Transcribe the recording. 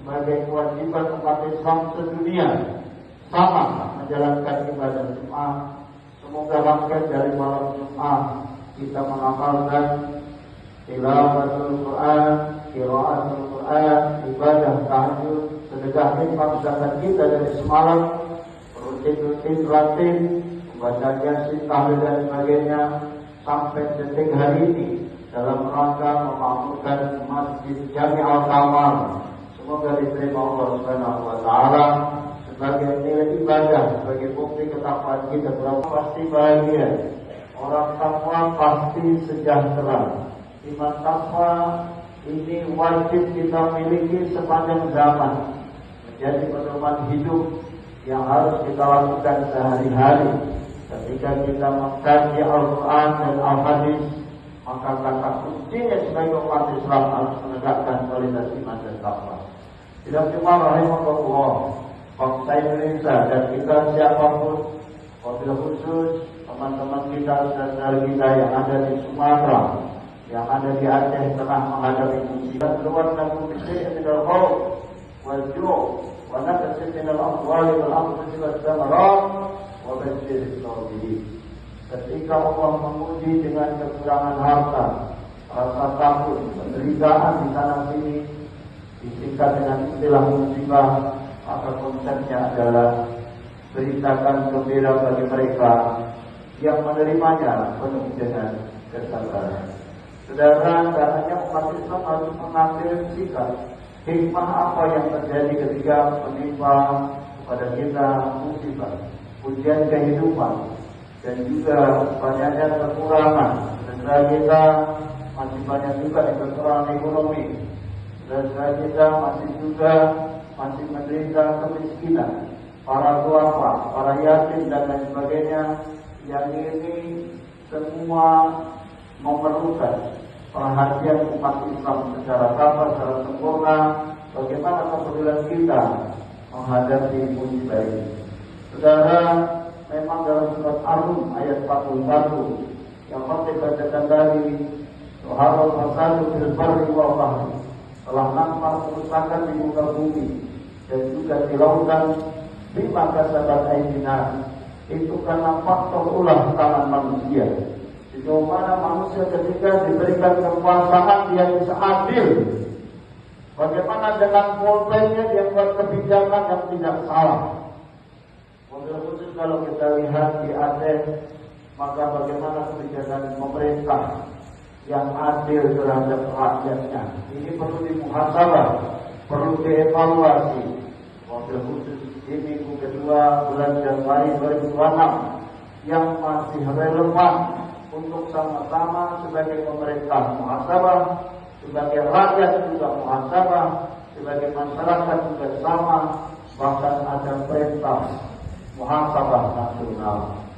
sebagai kewajiban umat Islam sedunia sama menjalankan ibadah Jumat. Semoga bangkit dari malam Jumat kita mengamalkan tilawatul Quran, qiraatul Quran, ibadah tahajud, sedekah infak zakat kita dari semalam, rutin, membaca Yasin, tahlil dan sebagainya sampai detik hari ini dalam rangka memakmurkan Masjid Jami' Al-Kamar. Semoga diterima Allah Subhanahu wa taala sebagai nilai ibadah, sebagai bukti ketakwaan kita. Berapa pasti bahagia. Orang takwa pasti sejahtera. Iman takwa ini wajib kita miliki sepanjang zaman, menjadi pedoman hidup yang harus kita lakukan sehari-hari. Ketika kita mengkaji Al-Quran dan Al-Hadis, maka kata kuncinya sebagai umat Islam harus menegakkan kualitas iman dan takwa. Tidak cuma rahimahullah bangsa Indonesia dan kita siapapun, wabil khusus teman-teman kita, saudara kita yang ada di Sumatera, yang ada di Aceh tengah menghadapi musibah luar dan musibah minal khauf wal ju' wa naqsin minal amwali wal anfusi was thamarat wa basyiril sabirin. Ketika Allah menguji dengan kekurangan harta, rasa takut, penderitaan di sana sini, disingkat dengan istilah musibah, maka konsepnya adalah beritakan gembira bagi mereka yang menerimanya penuh dengan kesabaran. Saudara, karenanya umat Islam harus mengambil sikap hikmah apa yang terjadi ketika menimpa kepada kita musibah, ujian kehidupan, dan juga banyaknya kekurangan. Saudara kita masih banyak juga yang kekurangan ekonomi. Saudara kita masih menderita kemiskinan, para duafa, para yatim dan lain sebagainya. Yang ini semua memerlukan perhatian umat Islam secara sabar, secara sempurna. Bagaimana kepedulian kita menghadapi musibah ini? Saudara, memang dalam surat Ar-Rum ayat 41 yang khotib bacakan tadi, Tuharul fasadu fil barri wal bahri, telah nampak kerusakan di muka bumi dan juga di lautan, bima kasabat aydina, itu karena faktor ulah tangan manusia. Sejauh mana manusia ketika diberikan kekuasaan dia bisa adil. Bagaimana dengan pulpennya dia buat kebijakan yang tidak salah. Wabil khusus kalau kita lihat di Aceh, maka bagaimana kebijakan pemerintah yang adil terhadap rakyatnya. Ini perlu dimuhasabah, perlu dievaluasi. Wabil khusus di minggu kedua bulan Januari 2006 yang masih relevan untuk sama-sama sebagai pemerintah muhasabah, sebagai rakyat juga muhasabah, sebagai masyarakat juga sama, bahkan ada perintah muhasabah nasional.